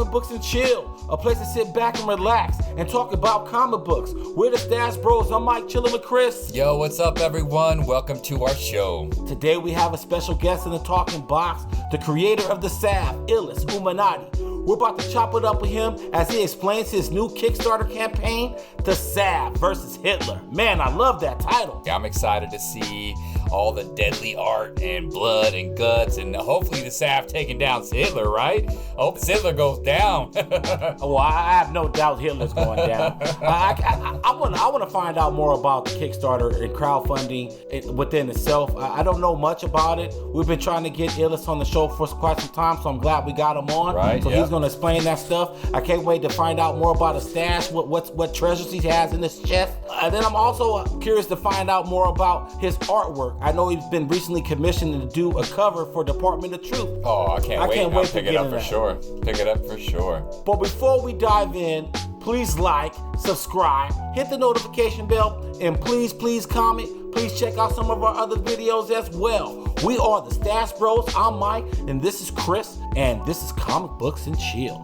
Comic Books and Chill, a place to sit back and relax and talk about comic books. We're the Stash Bros. I'm Mike, chilling with Chris. Yo, what's up, everyone? Welcome to our show. Today we have a special guest in the talking box, the creator of the salve, Illest Uminati. We're about to chop it up with him as he explains his new Kickstarter campaign, The Salve versus Hitler. Man, I love that title. I'm excited to see all the deadly art and blood and guts, and hopefully the salve taking down Hitler, right? Hope Hitler goes down. Well, I have no doubt Hitler's going down. I want to find out more about the Kickstarter and crowdfunding within itself. I don't know much about it. We've been trying to get Illest on the show for quite some time, so I'm glad we got him on. Right, so he's going to explain that stuff. I can't wait to find out more about his stash, what treasures he has in his chest. And then I'm also curious to find out more about his artwork. I know he's been recently commissioned to do a cover for Department of Truth. Oh, I can't wait. I'll pick it up for sure. Pick it up for sure. But before we dive in, please like, subscribe, hit the notification bell, and please comment. Please check out some of our other videos as well. We are the Stash Bros. I'm Mike, and this is Chris, and this is Comic Books and Chill.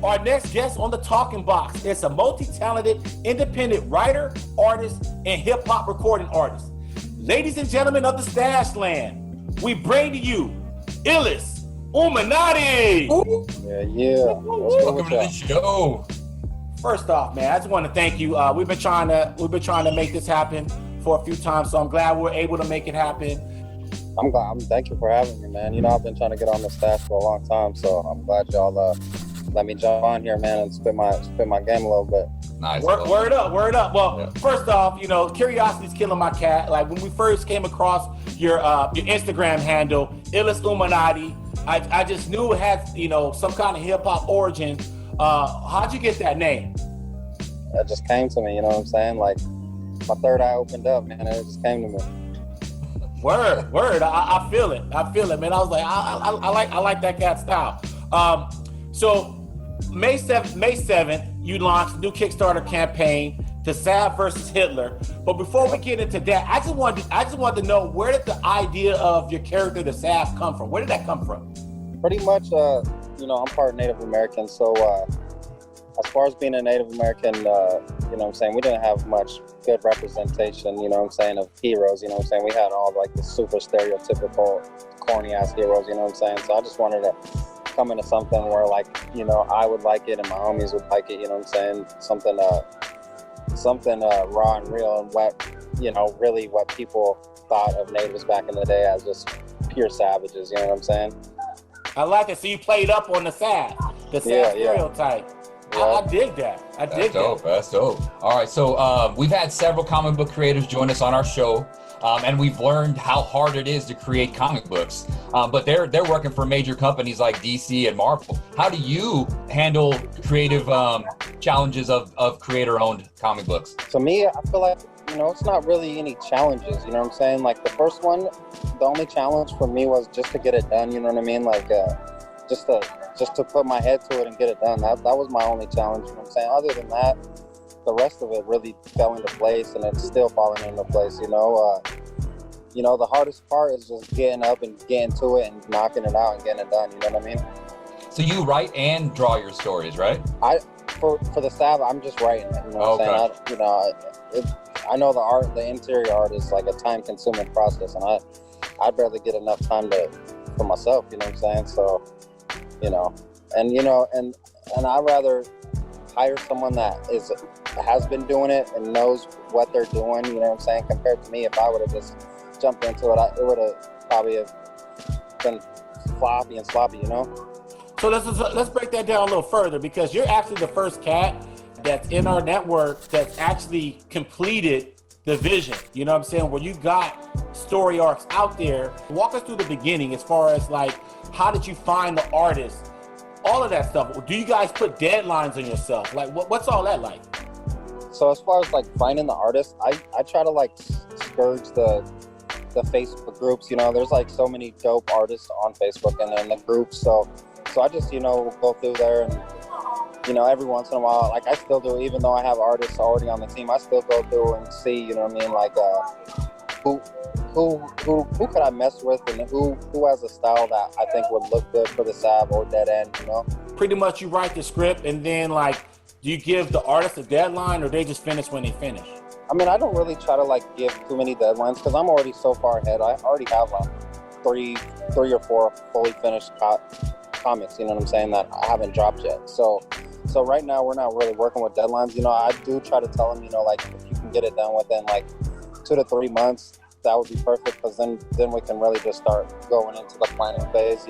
Our next guest on the Talking Box is a multi-talented independent writer, artist, and hip-hop recording artist. Ladies and gentlemen of the Stash Land, we bring to you Illest Uminati. Yeah. Welcome to the show. First off, man, I just want to thank you. We've been trying to make this happen for a few times, so I'm glad we're able to make it happen. Thank you for having me, man. You know, I've been trying to get on the Stash for a long time, so I'm glad y'all let me jump on here, man, and spit my game a little bit. Nice. Word up. Well, First off, you know, curiosity's killing my cat. Like when we first came across your Instagram handle, Illest Uminati, I just knew it had, you know, some kind of hip hop origin. How'd you get that name? It just came to me, you know what I'm saying? Like my third eye opened up, man, and it just came to me. Word. I feel it, man. I was like, I like that cat style. So May 7th, you launched a new Kickstarter campaign, The Salve versus Hitler. But before we get into that, I just wanted to know, where did the idea of your character, The Salve, come from? Where did that come from? Pretty much, you know, I'm part Native American, so as far as being a Native American, you know what I'm saying, we didn't have much good representation, you know what I'm saying, of heroes, you know what I'm saying. We had all like the super stereotypical, corny ass heroes, you know what I'm saying. So I just wanted to come into something where, like, you know, I would like it and my homies would like it, you know what I'm saying? Something raw and real and what, you know, really what people thought of natives back in the day as just pure savages, you know what I'm saying? I like it. So you played up on the salve stereotype. Yeah. I dig that. That's dope. All right, so we've had several comic book creators join us on our show. And we've learned how hard it is to create comic books. But they're working for major companies like DC and Marvel. How do you handle creative challenges of creator-owned comic books? To me, I feel like, you know, it's not really any challenges, you know what I'm saying? Like the first one, the only challenge for me was just to get it done, you know what I mean? Like just to put my head to it and get it done. That was my only challenge, you know what I'm saying? Other than that, the rest of it really fell into place, and it's still falling into place, you know. You know, the hardest part is just getting up and getting to it and knocking it out and getting it done, you know what I mean? So you write and draw your stories, right? For the salve, I'm just writing it, you know what I'm saying? I know the interior art is like a time-consuming process, and I barely get enough time for myself, you know what I'm saying? So, you know, and I'd rather hire someone that has been doing it and knows what they're doing, you know what I'm saying, compared to me. If I would have just jumped into it, it would have probably been floppy, you know? So let's break that down a little further, because you're actually the first cat that's in our network that's actually completed the vision, you know what I'm saying, where you got story arcs out there. Walk us through the beginning as far as, like, how did you find the artist? All of that stuff. Do you guys put deadlines on yourself? Like, what's all that like? So as far as like finding the artist, I try to like scourge the Facebook groups. You know, there's like so many dope artists on Facebook and in the groups. So So I just, will go through there and, every once in a while, like I still do, even though I have artists already on the team, I still go through and see, you know what I mean? Like, who could I mess with, and who has a style that I think would look good for the Sav or Dead End, Pretty much you write the script and then like, do you give the artist a deadline or they just finish when they finish? I mean, I don't really try to like give too many deadlines because I'm already so far ahead. I already have like three or four fully finished comics, you know what I'm saying, that I haven't dropped yet. So right now we're not really working with deadlines. I do try to tell them, like if you can get it done within like 2 to 3 months, that would be perfect, because then we can really just start going into the planning phase,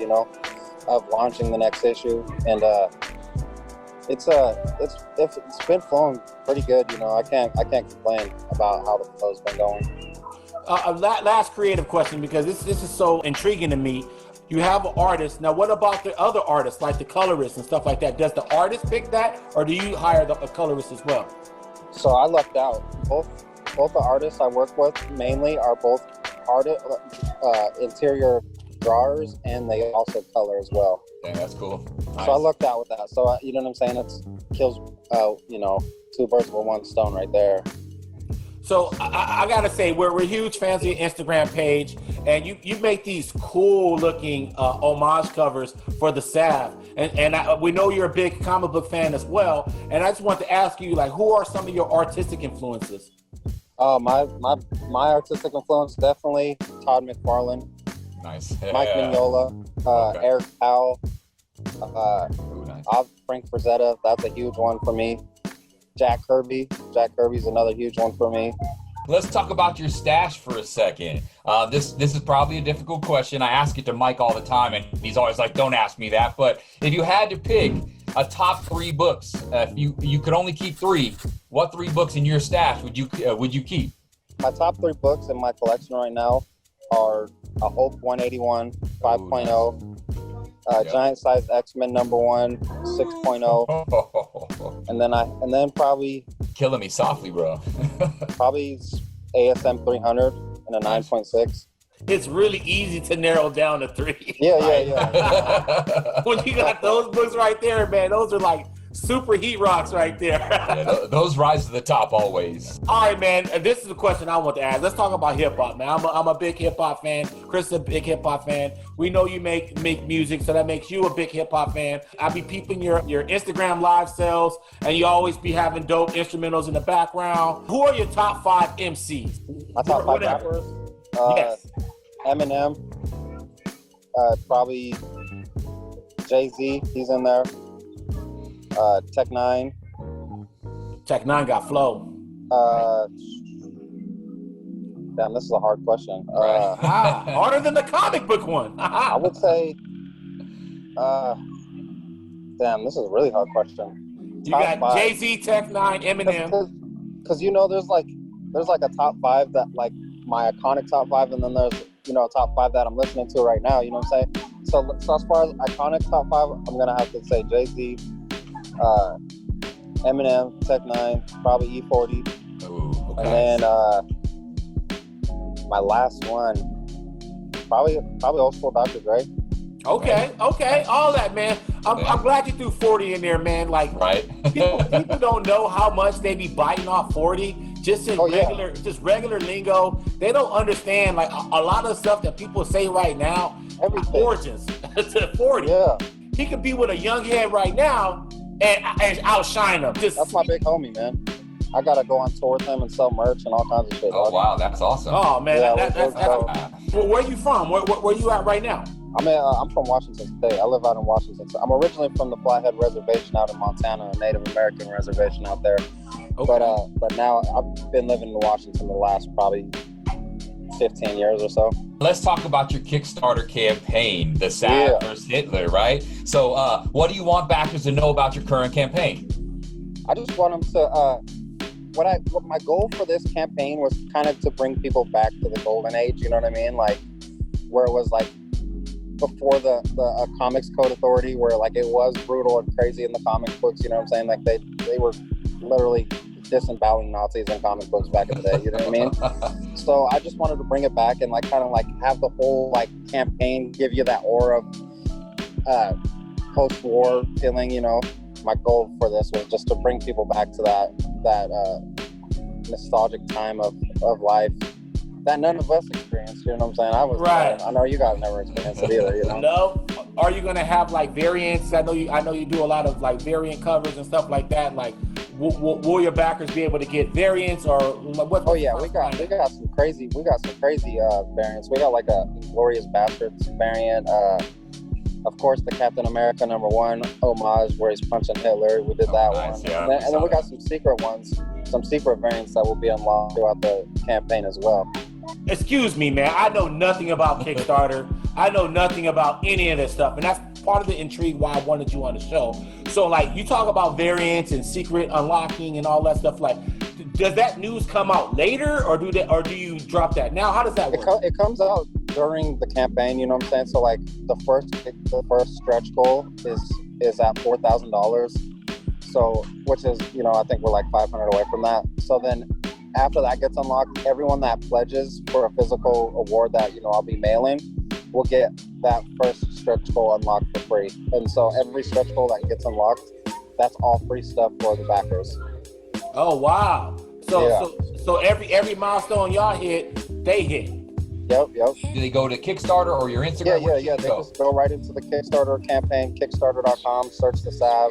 of launching the next issue. And it's been flowing pretty good. I can't complain about how the flow's been going. Last creative question, because this is so intriguing to me. You have an artist. Now, what about the other artists, like the colorists and stuff like that? Does the artist pick that, or do you hire a colorist as well? So I lucked out. Both the artists I work with mainly are both interior drawers, and they also color as well. Yeah, that's cool. Nice. So I lucked out with that. So you know what I'm saying? It kills, 2 birds with 1 stone right there. So I gotta say, we're huge fans of your Instagram page, and you make these cool looking homage covers for the Sav, and we know you're a big comic book fan as well. And I just want to ask you, like, who are some of your artistic influences? My artistic influence, definitely Todd McFarlane. Nice. Mike Mignola, Eric Powell, nice. Frank Frazetta. That's a huge one for me. Jack Kirby's another huge one for me. Let's talk about your stash for a second. This is probably a difficult question. I ask it to Mike all the time, and he's always like, "Don't ask me that." But if you had to pick a top 3 books, if you could only keep 3, what 3 books in your stash would you keep? My top 3 books in my collection right now are a Hope 181 5.0, Giant Size X-Men #1 6.0, and then probably killing me softly, bro. probably ASM 300 and a 9.6. It's really easy to narrow down to 3. Yeah. When you got those books right there, man, those are like super heat rocks right there. Yeah, those rise to the top always. All right, man. This is the question I want to ask. Let's talk about hip hop, man. I'm a big hip hop fan. Chris is a big hip hop fan. We know you make music, so that makes you a big hip hop fan. I be peeping your Instagram live sales, and you always be having dope instrumentals in the background. Who are your top 5 MCs? My top 5 rappers? Yes. Eminem, probably Jay-Z, he's in there. Tech 9. Tech 9 got flow. Damn, this is a hard question. Harder than the comic book one. I would say, damn, this is a really hard question. You got Jay-Z, Tech 9, Eminem. Because there's like a top 5 that, like, my iconic top 5, and then there's a top 5 that I'm listening to right now. You know what I'm saying? So as far as iconic top 5, I'm gonna have to say Jay-Z, Eminem, Tech 9, probably E40. Ooh, okay. And then my last one, probably old school Dr. Dre. Okay, all that, man. I'm glad you threw 40 in there, man. Like, right. people don't know how much they be biting off 40 just in regular lingo. They don't understand, like, a lot of stuff that people say right now. Everything. Origins to 40. Yeah. He could be with a young head right now and outshine him. That's my big homie, man. I gotta go on tour with him and sell merch and all kinds of shit. Oh, wow, that's awesome. Oh, man, Yeah, that's where you from? Where you at right now? I'm from Washington State. I live out in Washington State. I'm originally from the Flathead Reservation out in Montana, a Native American reservation out there. Okay. But now I've been living in Washington the last probably 15 years or so. Let's talk about your Kickstarter campaign, the Sav versus Hitler, right? So what do you want backers to know about your current campaign? I just want them to, what my goal for this campaign was kind of to bring people back to the golden age, you know what I mean? Like, where it was like before the Comics Code Authority, where like it was brutal and crazy in the comic books, you know what I'm saying? Like they were literally disemboweling Nazis in comic books back in the day, you know what I mean? So I just wanted to bring it back and like kind of like have the whole like campaign give you that aura of post-war feeling. You know, my goal for this was just to bring people back to that nostalgic time of life that none of us experienced. You know what I'm saying? I was right. I know you guys never experienced it either. You know. No. Are you gonna have like variants? I know you do a lot of like variant covers and stuff like that. Like, will your backers be able to get variants or what? Oh yeah, we got some crazy variants. We got like a Glorious Bastards variant. Of course, the Captain America #1 homage where he's punching Hitler. We did that one. Yeah, and then we got some secret ones, some secret variants that will be unlocked throughout the campaign as well. Excuse me, man. I know nothing about Kickstarter. I know nothing about any of this stuff, and that's part of the intrigue why I wanted you on the show. So, like, you talk about variants and secret unlocking and all that stuff. Like, does that news come out later, or do you drop that now? How does that work? It comes out during the campaign. You know what I'm saying? So, like, the first stretch goal is at $4,000. So, which is, you know, I think we're like 500 away from that. So then, after that gets unlocked, everyone that pledges for a physical award that, you know, I'll be mailing will get that first stretch goal unlocked for free. And so every stretch goal that gets unlocked, that's all free stuff for the backers. Oh wow! So Yeah. so every milestone y'all hit, they hit. Yep. Do they go to Kickstarter or your Instagram? Yeah. They just go right into the Kickstarter campaign, kickstarter.com, search the Sav,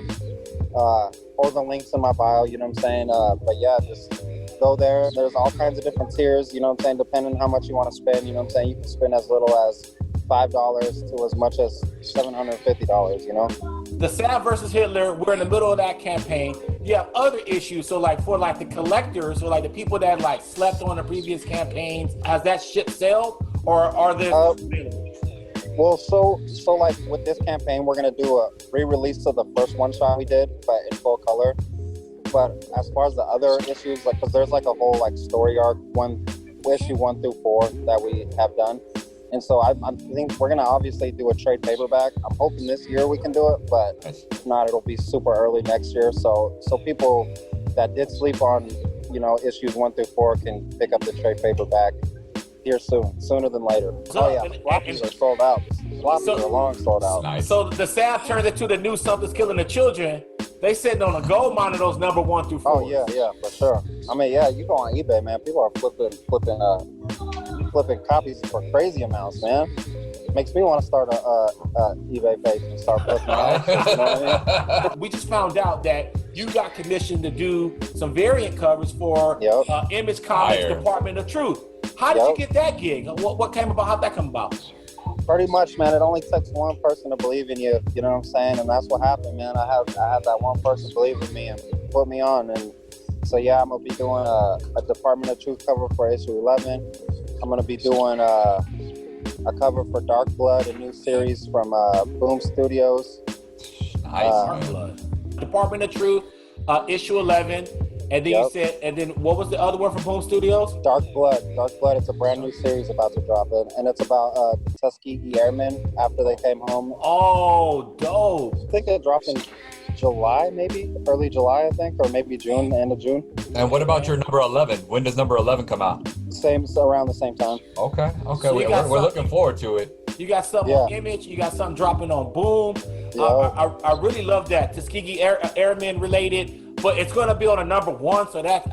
or the links in my bio, you know what I'm saying? But yeah, just go there. There's all kinds of different tiers, you know what I'm saying, depending on how much you want to spend, you know what I'm saying? You can spend as little as $5 to as much as $750, you know? The Sav versus Hitler, we're in the middle of that campaign. You have other issues. So like for like the collectors or like the people that like slept on the previous campaigns, has that ship sailed or are there Well, so like with this campaign, we're gonna do a re-release of the first one shot we did, but in full color. But as far as the other issues, like, cause there's like a whole like story arc, issue 1 through 4 that we have done. And so I think we're gonna obviously do a trade paperback. I'm hoping this year we can do it, but if not, it'll be super early next year. So people that did sleep on, you know, issues 1 through 4 can pick up the trade paperback here sooner than later. Floppies are sold out. Floppies are long sold out. Nice. So the Sav turned into the new Something's Killing the Children. They sitting on a gold mine of those number 1 through 4. Oh yeah, for sure. I mean, yeah, you go on eBay, man. People are flipping copies for crazy amounts, man. Makes me want to start a eBay page and start flipping. You know what I mean? We just found out that you got commissioned to do some variant covers for Image Comics Department of Truth. How did you get that gig? What came about? How'd that come about? Pretty much, man. It only takes one person to believe in you. You know what I'm saying? And that's what happened, man. I had that one person believe in me and put me on. And so yeah, I'm gonna be doing a Department of Truth cover for issue 11. I'm gonna be doing a cover for Dark Blood, a new series from Boom Studios. Nice. Dark Blood. Department of Truth, issue 11. And then you said, and then what was the other one from Boom Studios? Dark Blood. Dark Blood. It's a brand new series about to drop in, and it's about the Tuskegee Airmen after they came home. Oh, dope! I think it dropped in July, maybe early July, I think, or maybe June, end of June. And what about your number 11? When does number 11 come out? Around the same time. Okay. So we're looking forward to it. You got something on Image. You got something dropping on Boom. I really love that Tuskegee Airmen related. But it's gonna be on a number 1, so that's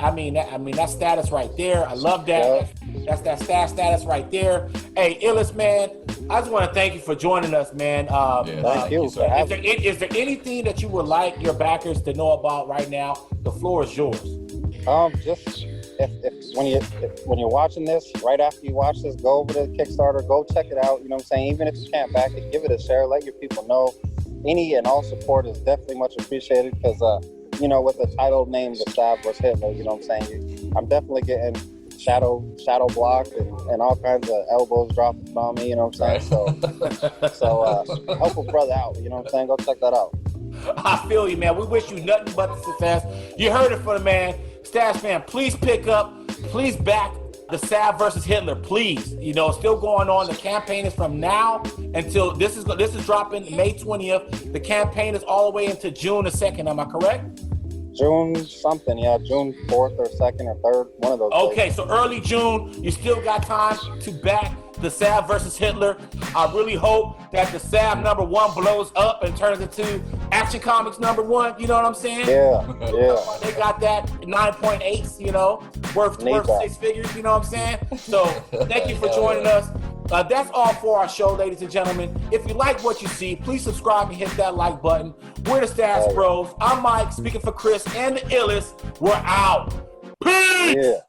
status right there. I love that. That's that status right there. Hey, Illest, man, I just want to thank you for joining us, man. Thank you. Is there anything that you would like your backers to know about right now? The floor is yours. Just when you're watching this, right after you watch this, go over to Kickstarter, go check it out. You know what I'm saying? Even if you can't back it, give it a share. Let your people know. Any and all support is definitely much appreciated because. You know, with the title name, The Sav vs. Hitler, you know what I'm saying? I'm definitely getting shadow blocked and all kinds of elbows dropping on me, you know what I'm saying? So help a brother out, you know what I'm saying? Go check that out. I feel you, man. We wish you nothing but the success. You heard it from the man. Stash man, please pick up, please back the Sav versus Hitler, please. You know, it's still going on. The campaign is from now until this is dropping May 20th. The campaign is all the way into June the 2nd. Am I correct? June something, June 4th or 2nd or 3rd, one of those. Okay, days. So early June, you still got time to back the Sav versus Hitler. I really hope that the Sav #1 blows up and turns into Action Comics #1. You know what I'm saying? Yeah. They got that 9.8s, you know, worth 6 figures. You know what I'm saying? So thank you for joining us. That's all for our show, ladies and gentlemen. If you like what you see, please subscribe and hit that like button. We're the Stats Bros. I'm Mike, speaking for Chris and the Illest. We're out. Peace! Yeah.